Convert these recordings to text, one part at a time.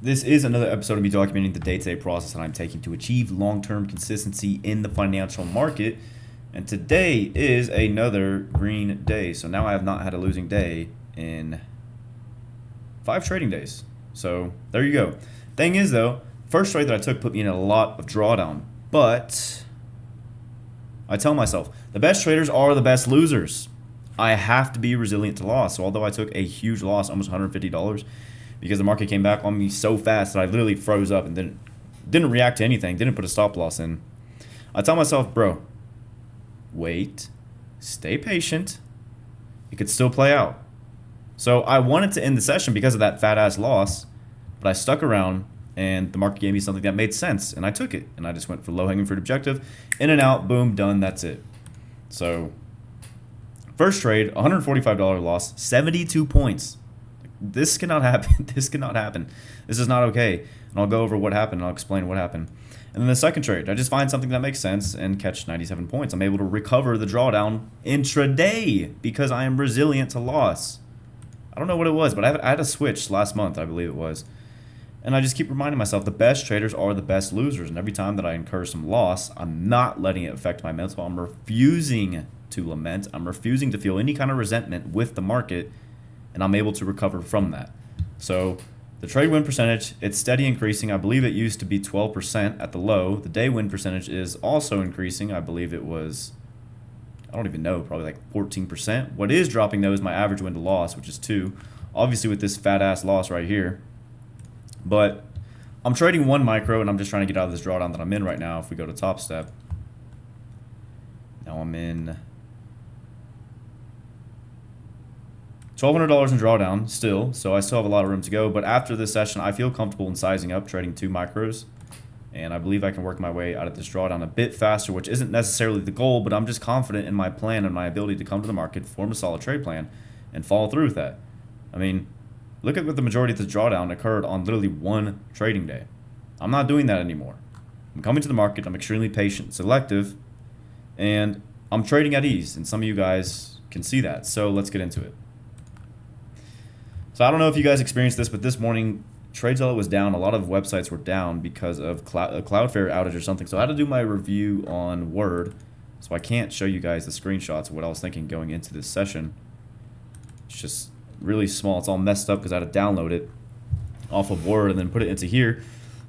This is another episode of me documenting the day-to-day process that I'm taking to achieve long-term consistency in the financial market. And today is another green day. So now I have not had a losing day in 5 trading days. So there you go. Thing is though, first trade that I took put me in a lot of drawdown. But I tell myself, the best traders are the best losers. I have to be resilient to loss. So although I took a huge loss, almost $150, because the market came back on me so fast that I literally froze up and didn't react to anything, didn't put a stop loss in. I tell myself, bro, wait, stay patient. It could still play out. So I wanted to end the session because of that fat ass loss, but I stuck around and the market gave me something that made sense and I took it and I just went for low hanging fruit objective, in and out, boom, done, that's it. So first trade, $145 loss, 72 points. This cannot happen. This cannot happen. This is not okay. And I'll go over what happened and I'll explain what happened. And then the second trade, I just find something that makes sense and catch 97 points. I'm able to recover the drawdown intraday because I am resilient to loss. I don't know what it was, but I had a switch last month, I believe it was. And I just keep reminding myself the best traders are the best losers. And every time that I incur some loss, I'm not letting it affect my mental. I'm refusing to lament. I'm refusing to feel any kind of resentment with the market. And I'm able to recover from that. So the trade win percentage, it's steady increasing. I believe it used to be 12% at the low. The day win percentage is also increasing. I believe it was, I don't even know, probably like 14%. What is dropping though is my average win to loss, which is 2. Obviously with this fat ass loss right here. But I'm trading 1 micro and I'm just trying to get out of this drawdown that I'm in right now. If we go to top step, now I'm in $1,200 in drawdown still, so I still have a lot of room to go. But after this session, I feel comfortable in sizing up, trading 2 micros. And I believe I can work my way out of this drawdown a bit faster, which isn't necessarily the goal, but I'm just confident in my plan and my ability to come to the market, form a solid trade plan, and follow through with that. I mean, look at what the majority of this drawdown occurred on literally 1 trading day. I'm not doing that anymore. I'm coming to the market, I'm extremely patient, selective, and I'm trading at ease. And some of you guys can see that, so let's get into it. So I don't know if you guys experienced this, but this morning, TradeZilla was down. A lot of websites were down because of a Cloudflare outage or something. So I had to do my review on Word. So I can't show you guys the screenshots of what I was thinking going into this session. It's just really small. It's all messed up because I had to download it off of Word and then put it into here.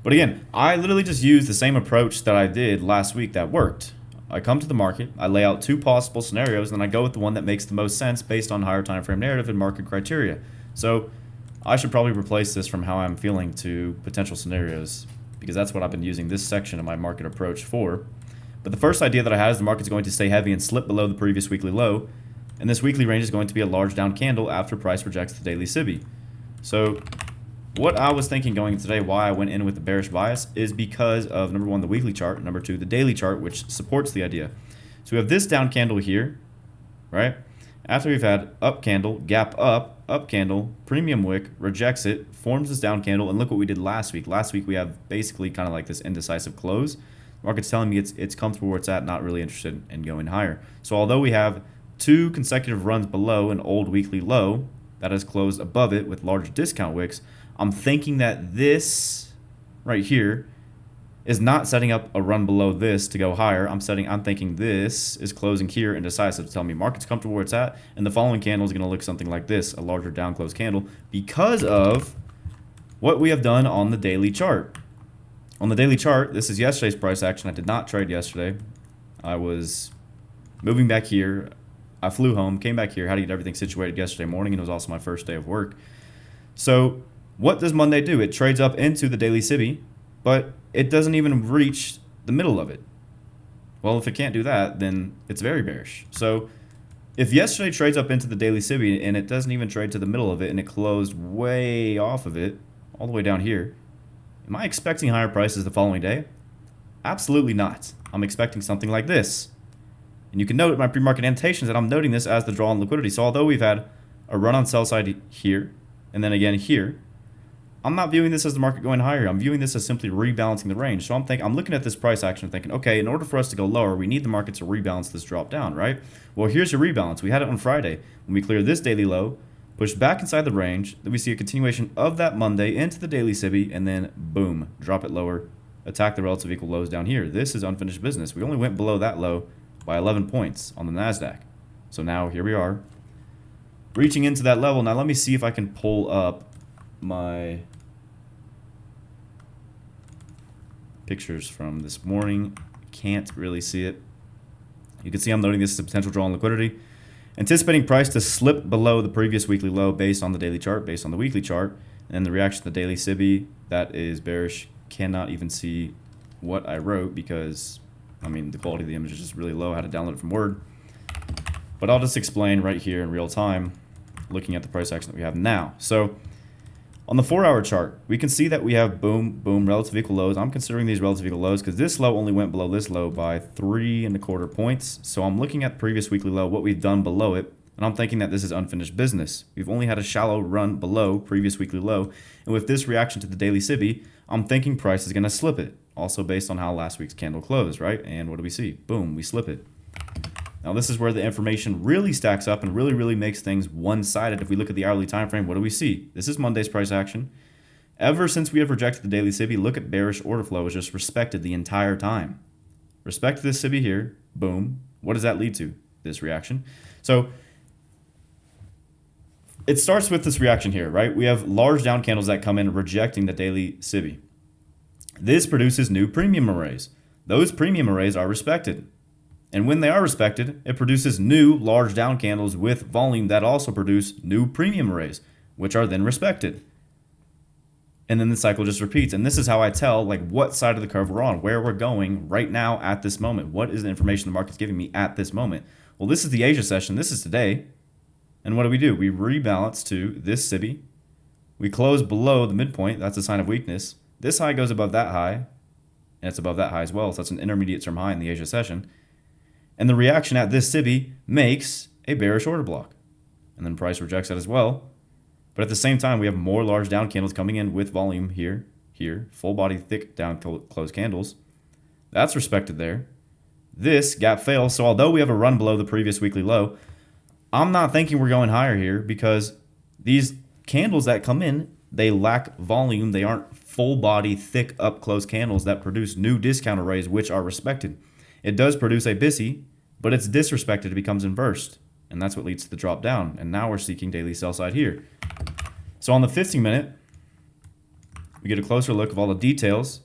But again, I literally just used the same approach that I did last week that worked. I come to the market, I lay out 2 possible scenarios, and then I go with the one that makes the most sense based on higher time frame narrative and market criteria. So I should probably replace this from how I'm feeling to potential scenarios because that's what I've been using this section of my market approach for. But the first idea that I had is the market's going to stay heavy and slip below the previous weekly low. And this weekly range is going to be a large down candle after price rejects the daily SIBI. So what I was thinking going into today, why I went in with the bearish bias, is because of number 1, the weekly chart, number 2, the daily chart, which supports the idea. So we have this down candle here, right? After we've had up candle, gap up candle, premium wick, rejects it, forms this down candle, and look what we did last week. Last week we have basically kind of like this indecisive close. The market's telling me it's comfortable where it's at, not really interested in going higher. So although we have 2 consecutive runs below an old weekly low that has closed above it with large discount wicks, I'm thinking that this right here is not setting up a run below this to go higher. I'm thinking this is closing here indecisive to tell me market's comfortable where it's at, and the following candle is going to look something like this, a larger down close candle, because of what we have done on the daily chart. On the daily chart, this is yesterday's price action. I did not trade yesterday. I was moving back here. I flew home, came back here, had to get everything situated yesterday morning, and it was also my first day of work. So what does Monday do? It trades up into the daily SIBI, but it doesn't even reach the middle of it. Well, if it can't do that, then it's very bearish. So if yesterday trades up into the daily SIBI and it doesn't even trade to the middle of it and it closed way off of it, all the way down here, am I expecting higher prices the following day? Absolutely not. I'm expecting something like this. And you can note my pre-market annotations that I'm noting this as the draw on liquidity. So although we've had a run on sell side here and then again here, I'm not viewing this as the market going higher. I'm viewing this as simply rebalancing the range. So I'm looking at this price action and thinking, okay, in order for us to go lower, we need the market to rebalance this drop down, right? Well, here's your rebalance. We had it on Friday when we cleared this daily low, pushed back inside the range. Then we see a continuation of that Monday into the daily SIBI, and then boom, drop it lower, attack the relative equal lows down here. This is unfinished business. We only went below that low by 11 points on the NASDAQ. So now here we are, reaching into that level. Now let me see if I can pull up my pictures from this morning. Can't really see it. You can see I'm noting this as a potential draw on liquidity. Anticipating price to slip below the previous weekly low based on the daily chart, based on the weekly chart. And the reaction to the daily SIBI, that is bearish. Cannot even see what I wrote because, I mean, the quality of the image is just really low. I had to download it from Word. But I'll just explain right here in real time, looking at the price action that we have now. So on the 4-hour chart, we can see that we have boom, boom, relative equal lows. I'm considering these relative equal lows because this low only went below this low by 3.25 points. So I'm looking at the previous weekly low, what we've done below it, and I'm thinking that this is unfinished business. We've only had a shallow run below previous weekly low, and with this reaction to the daily SIBI, I'm thinking price is going to slip it. Also based on how last week's candle closed, right? And what do we see? Boom, we slip it. Now this is where the information really stacks up and really makes things one-sided. If we look at the hourly time frame, what do we see? This is Monday's price action. Ever since we have rejected the daily SIBI, look at bearish order flow is just respected the entire time. Respect this SIBI here, boom. What does that lead to? This reaction. So it starts with this reaction here, right? We have large down candles that come in rejecting the daily SIBI. This produces new premium arrays. Those premium arrays are respected. And when they are respected, it produces new large down candles with volume that also produce new premium arrays, which are then respected. And then the cycle just repeats. And this is how I tell like what side of the curve we're on, where we're going right now at this moment. What is the information the market's giving me at this moment? Well, this is the Asia session. This is today. And what do? We rebalance to this SIBI. We close below the midpoint. That's a sign of weakness. This high goes above that high. And it's above that high as well. So that's an intermediate term high in the Asia session. And the reaction at this SIBI makes a bearish order block. And then price rejects that as well. But at the same time, we have more large down candles coming in with volume here, full body thick down closed candles. That's respected there. This gap fails. So although we have a run below the previous weekly low, I'm not thinking we're going higher here because these candles that come in, they lack volume. They aren't full body thick up close candles that produce new discount arrays, which are respected. It does produce a BISI, but it's disrespected. It becomes inversed. And that's what leads to the drop down. And now we're seeking daily sell side here. So on the 15-minute, we get a closer look of all the details.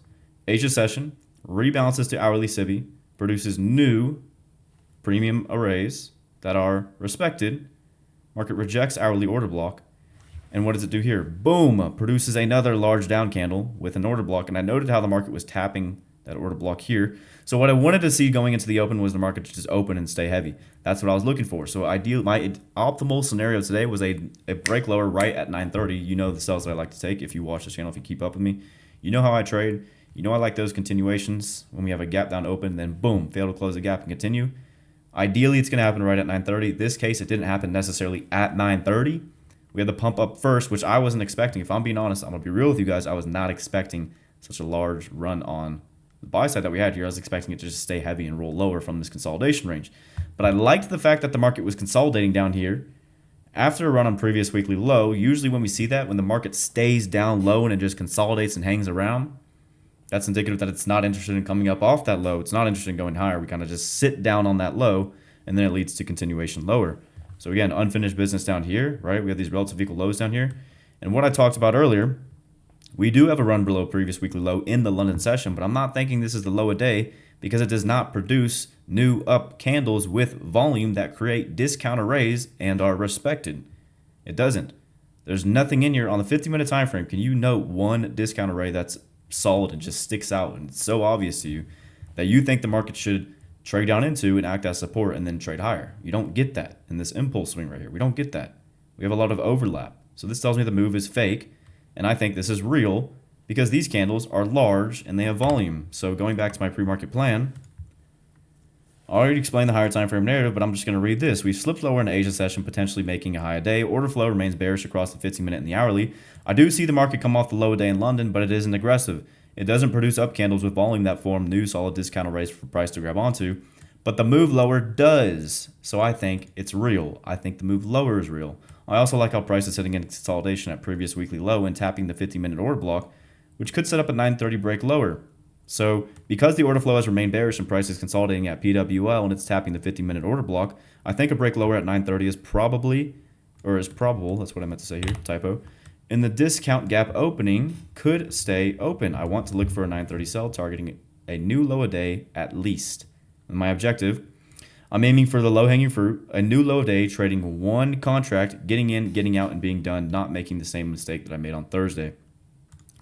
Asia session rebalances to hourly SIBI, produces new premium arrays that are respected. Market rejects hourly order block. And what does it do here? Boom! Produces another large down candle with an order block. And I noted how the market was tapping that order block here. So what I wanted to see going into the open was the market to just open and stay heavy. That's what I was looking for. So my optimal scenario today was a break lower right at 9:30. You know the sells that I like to take if you watch this channel, if you keep up with me. You know how I trade. You know I like those continuations. When we have a gap down open, then boom, fail to close the gap and continue. Ideally, it's going to happen right at 9:30. This case, it didn't happen necessarily at 9:30. We had the pump up first, which I wasn't expecting. If I'm being honest, I'm going to be real with you guys. I was not expecting such a large run on the buy side that we had here. I was expecting it to just stay heavy and roll lower from this consolidation range. But I liked the fact that the market was consolidating down here after a run on previous weekly low. Usually when we see that, when the market stays down low and it just consolidates and hangs around, that's indicative that it's not interested in coming up off that low. It's not interested in going higher. We kind of just sit down on that low, and then it leads to continuation lower. So again, unfinished business down here, right? We have these relative equal lows down here. And what I talked about earlier, we do have a run below previous weekly low in the London session, but I'm not thinking this is the low a day because it does not produce new up candles with volume that create discount arrays and are respected. It doesn't. There's nothing in here on the 50-minute time frame. Can you note one discount array that's solid and just sticks out and it's so obvious to you that you think the market should trade down into and act as support and then trade higher? You don't get that in this impulse swing right here. We don't get that. We have a lot of overlap. So this tells me the move is fake. And I think this is real because these candles are large and they have volume. So going back to my pre-market plan, I already explained the higher time frame narrative, but I'm just going to read this. We've slipped lower in the Asia session, potentially making a high a day. Order flow remains bearish across the 15-minute and the hourly. I do see the market come off the low day in London, but it isn't aggressive. It doesn't produce up candles with volume that form new solid discount arrays for price to grab onto. But the move lower does. So I think it's real. I think the move lower is real. I also like how price is sitting in consolidation at previous weekly low and tapping the 50-minute order block, which could set up a 9:30 break lower. So because the order flow has remained bearish and price is consolidating at PWL and it's tapping the 50-minute order block, I think a break lower at 9:30 is probable, that's what I meant to say here, typo, and the discount gap opening could stay open. I want to look for a 9:30 sell targeting a new low a day at least. And my objective, I'm aiming for the low-hanging fruit, a new low day, trading one contract, getting in, getting out, and being done, not making the same mistake that I made on Thursday.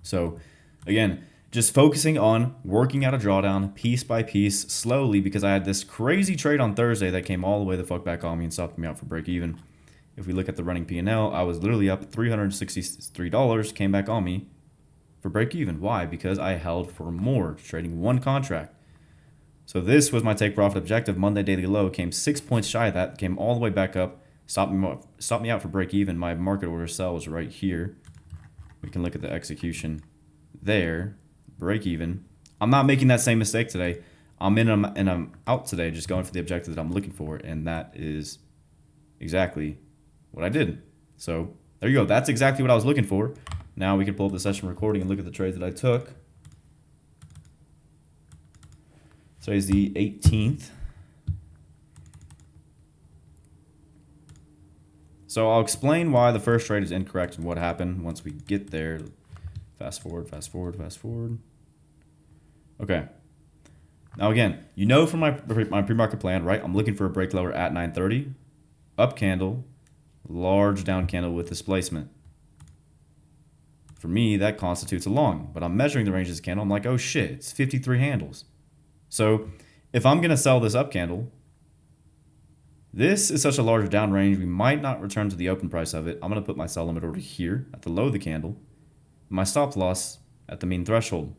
So again, just focusing on working out a drawdown piece by piece slowly, because I had this crazy trade on Thursday that came all the way the fuck back on me and stopped me out for break even. If we look at the running P&L, I was literally up $363, came back on me for break even. Why? Because I held for more, trading one contract. So this was my take profit objective. Monday daily low came 6 points shy of that, came all the way back up, stopped me out for break even. My market order sell was right here. We can look at the execution there, break even. I'm not making that same mistake today. I'm in and I'm out today, just going for the objective that I'm looking for, and that is exactly what I did. So there you go. That's exactly what I was looking for. Now we can pull up the session recording and look at the trades that I took. Today's the 18th. So I'll explain why the first trade is incorrect and what happened once we get there. Fast forward, fast forward, fast forward. Okay. Now again, you know from my pre-market plan, right? I'm looking for a break lower at 9:30. Up candle, large down candle with displacement. For me, that constitutes a long, but I'm measuring the range of this candle. I'm like, oh shit, it's 53 handles. So if I'm going to sell this up candle, this is such a large down range, we might not return to the open price of it. I'm going to put my sell limit over here at the low of the candle, my stop loss at the mean threshold.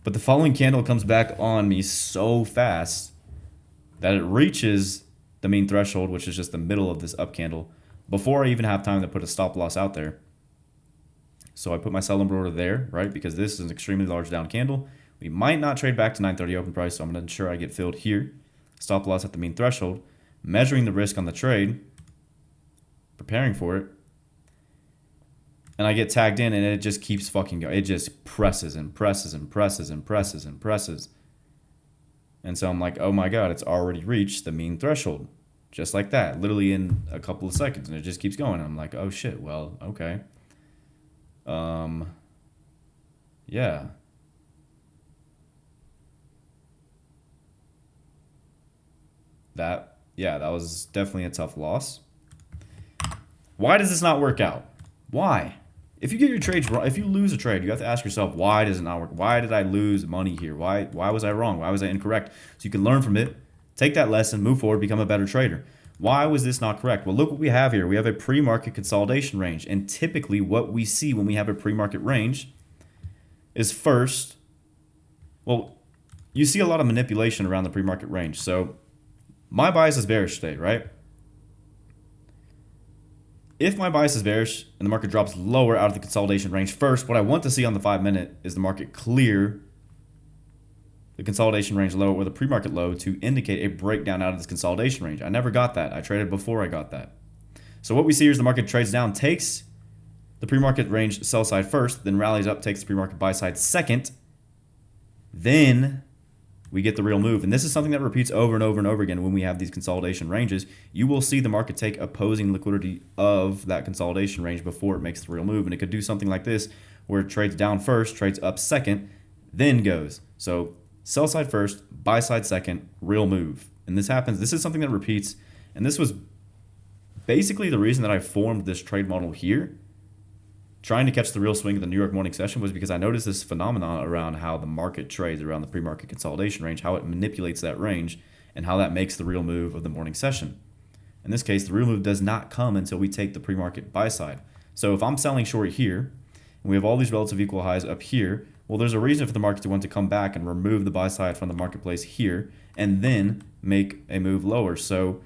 But the following candle comes back on me so fast that it reaches the mean threshold, which is just the middle of this up candle, before I even have time to put a stop loss out there. So I put my sell limit order there, right? Because this is an extremely large down candle. We might not trade back to 9:30 open price, so I'm going to ensure I get filled here. Stop loss at the mean threshold. Measuring the risk on the trade. Preparing for it. And I get tagged in, and it just keeps fucking going. It just presses and presses and presses and presses and presses. And so I'm like, oh my god, it's already reached the mean threshold. Just like that. Literally in a couple of seconds. And it just keeps going. And I'm like, oh shit, well, okay. Yeah. That was definitely a tough loss. Why does this not work out? Why? If you get your trades wrong, if you lose a trade, you have to ask yourself, why does it not work? Why did I lose money here? Why was I wrong? Why was I incorrect? So you can learn from it, take that lesson, move forward, become a better trader. Why was this not correct? Well, look what we have here. We have a pre-market consolidation range. And typically what we see when we have a pre-market range is first, well, you see a lot of manipulation around the pre-market range. So my bias is bearish today, right? If my bias is bearish and the market drops lower out of the consolidation range, first, what I want to see on the 5-minute is the market clear the consolidation range low or the pre-market low to indicate a breakdown out of this consolidation range. I never got that. I traded before I got that. So what we see here is the market trades down, takes the pre-market range sell side first, then rallies up, takes the pre-market buy side second, then we get the real move. And this is something that repeats over and over and over again when we have these consolidation ranges. You will see the market take opposing liquidity of that consolidation range before it makes the real move. And it could do something like this, where it trades down first, trades up second, then goes. So sell side first, buy side second, real move. And this happens. This is something that repeats. And this was basically the reason that I formed this trade model here. Trying to catch the real swing of the New York morning session was because I noticed this phenomenon around how the market trades around the pre-market consolidation range, how it manipulates that range, and how that makes the real move of the morning session. In this case, the real move does not come until we take the pre-market buy side. So if I'm selling short here, and we have all these relative equal highs up here, well, there's a reason for the market to want to come back and remove the buy side from the marketplace here, and then make a move lower. So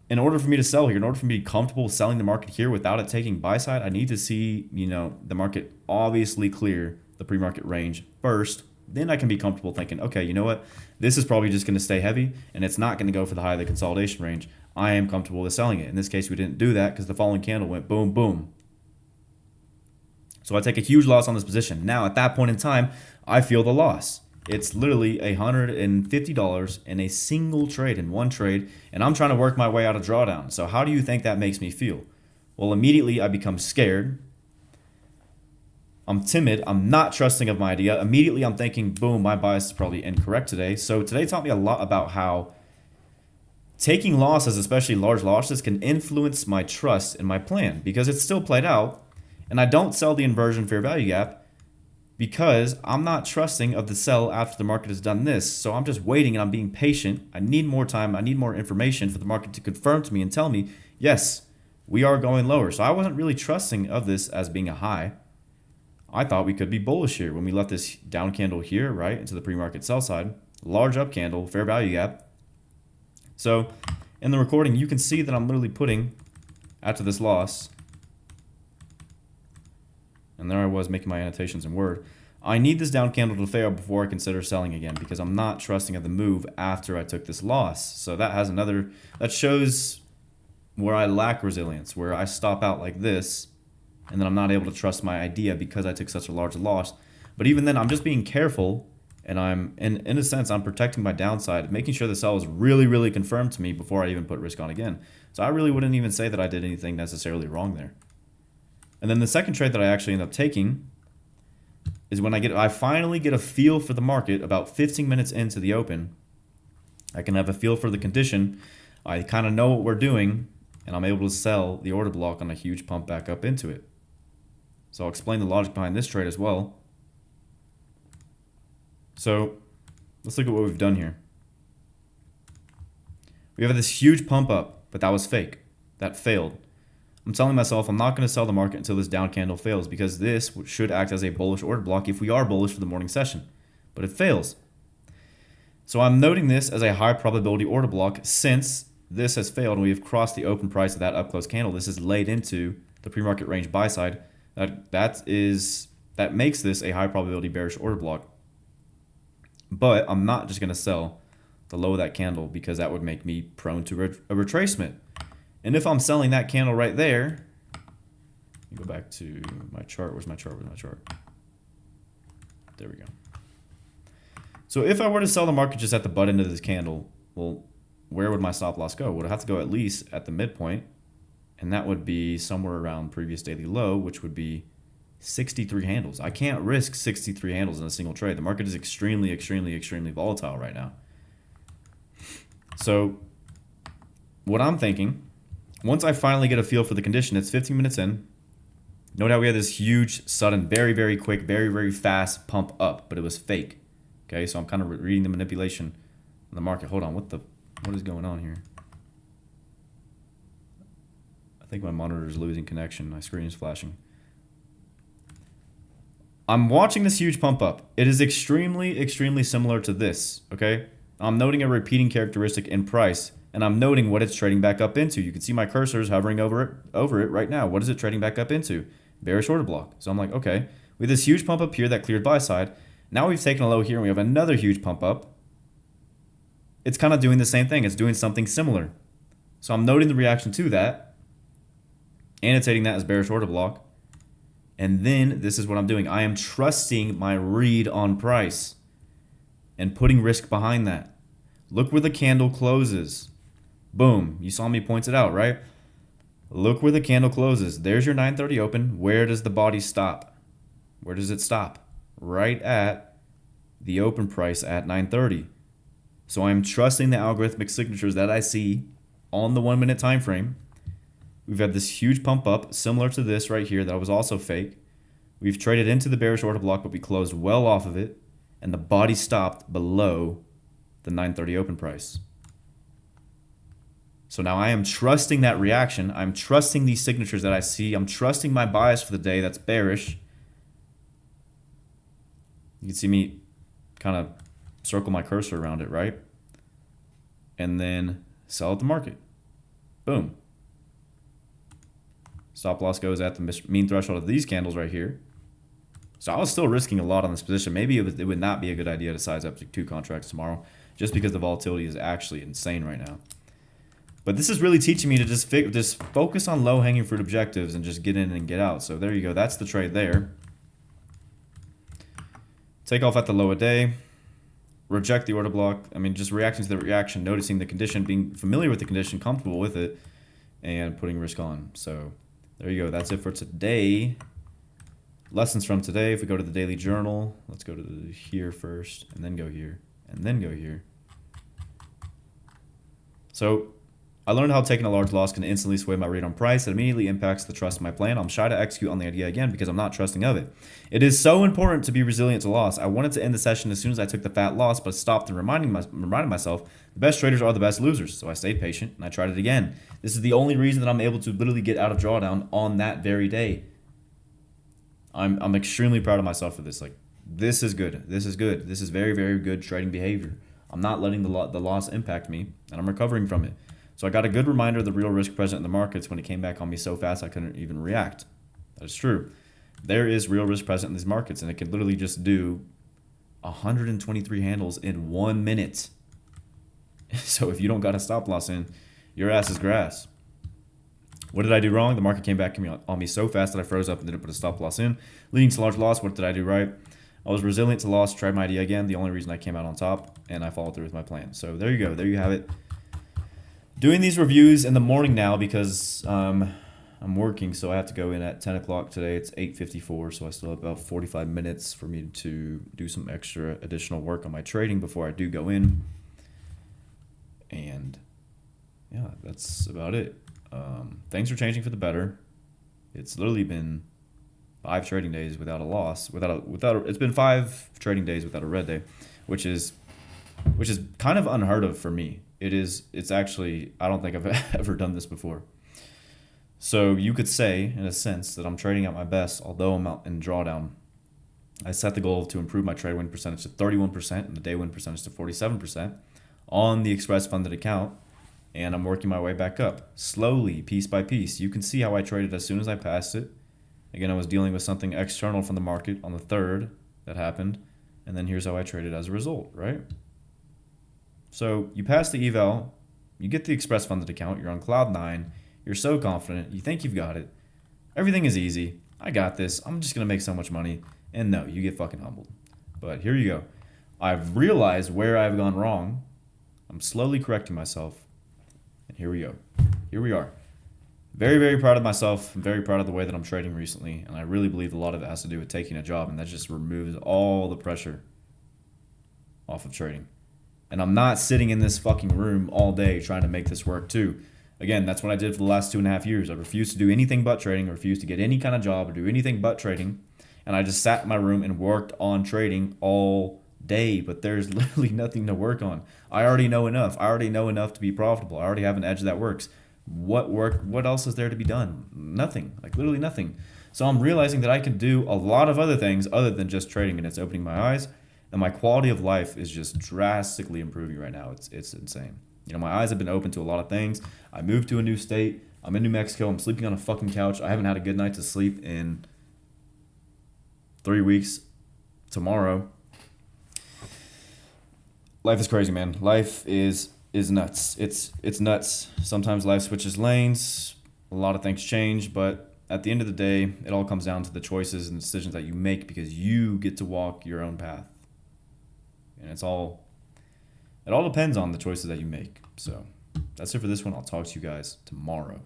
in order for me to sell here, in order for me to be comfortable selling the market here without it taking buy side, I need to see, the market obviously clear the pre-market range first. Then I can be comfortable thinking, okay, you know what? This is probably just going to stay heavy, and it's not going to go for the high of the consolidation range. I am comfortable with selling it. In this case, we didn't do that because the following candle went boom, boom. So I take a huge loss on this position. Now, at that point in time, I feel the loss. It's literally $150 in a single trade, in one trade, and I'm trying to work my way out of drawdown. So how do you think that makes me feel? Well, immediately I become scared. I'm timid. I'm not trusting of my idea. Immediately I'm thinking, boom, my bias is probably incorrect today. So today taught me a lot about how taking losses, especially large losses, can influence my trust in my plan because it's still played out. And I don't sell the inversion fair value gap because I'm not trusting of the sell after the market has done this. So I'm just waiting and I'm being patient. I need more time. I need more information for the market to confirm to me and tell me, yes, we are going lower. So I wasn't really trusting of this as being a high. I thought we could be bullish here when we left this down candle here, right, into the pre-market sell side. Large up candle, fair value gap. So in the recording, you can see that I'm literally putting, after this loss, and there I was making my annotations in Word, I need this down candle to fail before I consider selling again because I'm not trusting of the move after I took this loss. So that has another, that shows where I lack resilience, where I stop out like this and then I'm not able to trust my idea because I took such a large loss. But even then, I'm just being careful and I'm, in a sense, I'm protecting my downside, making sure the sell is really, really confirmed to me before I even put risk on again. So I really wouldn't even say that I did anything necessarily wrong there. And then the second trade that I actually end up taking is when I finally get a feel for the market about 15 minutes into the open. I can have a feel for the condition. I kind of know what we're doing, and I'm able to sell the order block on a huge pump back up into it. So I'll explain the logic behind this trade as well. So let's look at what we've done here. We have this huge pump up, but that was fake. That failed. I'm telling myself I'm not going to sell the market until this down candle fails because this should act as a bullish order block if we are bullish for the morning session. But it fails. So I'm noting this as a high probability order block since this has failed and we have crossed the open price of that up close candle. This is laid into the pre-market range buy side. That makes this a high probability bearish order block. But I'm not just going to sell the low of that candle because that would make me prone to a retracement. And if I'm selling that candle right there, go back to my chart. Where's my chart? Where's my chart? There we go. So if I were to sell the market just at the butt end of this candle, well, where would my stop loss go? Would it have to go at least at the midpoint? And that would be somewhere around previous daily low, which would be 63 handles. I can't risk 63 handles in a single trade. The market is extremely, extremely, extremely volatile right now. So what I'm thinking, once I finally get a feel for the condition, it's 15 minutes in. No doubt we had this huge, sudden, very, very quick, very, very fast pump up, but it was fake. Okay, so I'm kind of reading the manipulation in the market. Hold on, what is going on here? I think my monitor is losing connection. My screen is flashing. I'm watching this huge pump up. It is extremely, extremely similar to this, okay? I'm noting a repeating characteristic in price, and I'm noting what it's trading back up into. You can see my cursor is hovering over it right now. What is it trading back up into? Bearish order block. So I'm like, okay, we have this huge pump up here that cleared buy side. Now we've taken a low here and we have another huge pump up. It's kind of doing the same thing. It's doing something similar. So I'm noting the reaction to that, annotating that as bearish order block. And then this is what I'm doing. I am trusting my read on price and putting risk behind that. Look where the candle closes. Boom. You saw me point it out, right? Look where the candle closes. There's your 930 open. Where does the body stop? Where does it stop? Right at the open price at 930. So I'm trusting the algorithmic signatures that I see on the 1 minute time frame. We've had this huge pump up similar to this right here that was also fake. We've traded into the bearish order block, but we closed well off of it, and the body stopped below the 930 open price. So now I am trusting that reaction. I'm trusting these signatures that I see. I'm trusting my bias for the day that's bearish. You can see me kind of circle my cursor around it, right? And then sell at the market. Boom. Stop loss goes at the mean threshold of these candles right here. So I was still risking a lot on this position. Maybe it would not be a good idea to size up to 2 contracts tomorrow just because the volatility is actually insane right now. But this is really teaching me to just focus on low-hanging fruit objectives and just get in and get out. So there you go. That's the trade there. Take off at the low a day. Reject the order block. I mean, just reacting to the reaction, noticing the condition, being familiar with the condition, comfortable with it, and putting risk on. So there you go. That's it for today. Lessons from today. If we go to the daily journal, let's go to here first, and then go here, and then go here. So I learned how taking a large loss can instantly sway my rate on price. It immediately impacts the trust in my plan. I'm shy to execute on the idea again because I'm not trusting of it. It is so important to be resilient to loss. I wanted to end the session as soon as I took the fat loss, but stopped and reminded myself the best traders are the best losers. So I stayed patient and I tried it again. This is the only reason that I'm able to literally get out of drawdown on that very day. I'm extremely proud of myself for this. Like, this is good. This is good. This is very, very good trading behavior. I'm not letting the loss impact me, and I'm recovering from it. So I got a good reminder of the real risk present in the markets when it came back on me so fast I couldn't even react. That is true. There is real risk present in these markets, and it can literally just do 123 handles in 1 minute. So if you don't got a stop loss in, your ass is grass. What did I do wrong? The market came back on me so fast that I froze up and didn't put a stop loss in, leading to large loss. What did I do right? I was resilient to loss, tried my idea again, the only reason I came out on top, and I followed through with my plan. So there you go. There you have it. Doing these reviews in the morning now because I'm working, so I have to go in at 10 o'clock today. It's 8:54, so I still have about 45 minutes for me to do some extra additional work on my trading before I do go in. And yeah, that's about it. Things are changing for the better. It's literally been 5 trading days without a loss. It's been 5 trading days without a red day, which is kind of unheard of for me. It's actually, I don't think I've ever done this before. So you could say, in a sense, that I'm trading at my best, although I'm out in drawdown. I set the goal to improve my trade win percentage to 31% and the day win percentage to 47% on the express funded account, and I'm working my way back up, slowly, piece by piece. You can see how I traded as soon as I passed it. Again, I was dealing with something external from the market on the 3rd that happened, and then here's how I traded as a result, right? So you pass the eval, you get the express funded account, you're on cloud 9, you're so confident, you think you've got it, everything is easy, I got this, I'm just going to make so much money, and no, you get fucking humbled. But here you go. I've realized where I've gone wrong, I'm slowly correcting myself, and here we go. Here we are. Very, very proud of myself, I'm very proud of the way that I'm trading recently, and I really believe a lot of it has to do with taking a job, and that just removes all the pressure off of trading. And I'm not sitting in this fucking room all day trying to make this work too. Again, that's what I did for the last 2.5 years. I refused to do anything but trading, refused to get any kind of job or do anything but trading. And I just sat in my room and worked on trading all day. But there's literally nothing to work on. I already know enough. I already know enough to be profitable. I already have an edge that works. What else is there to be done? Nothing. Like literally nothing. So I'm realizing that I can do a lot of other things other than just trading, and it's opening my eyes. And my quality of life is just drastically improving right now. It's insane. You know, my eyes have been open to a lot of things. I moved to a new state. I'm in New Mexico. I'm sleeping on a fucking couch. I haven't had a good night to sleep in 3 weeks. Tomorrow. Life is crazy, man. Life is nuts. It's nuts. Sometimes life switches lanes. A lot of things change, but at the end of the day, it all comes down to the choices and decisions that you make because you get to walk your own path. And it all depends on the choices that you make. So that's it for this one. I'll talk to you guys tomorrow.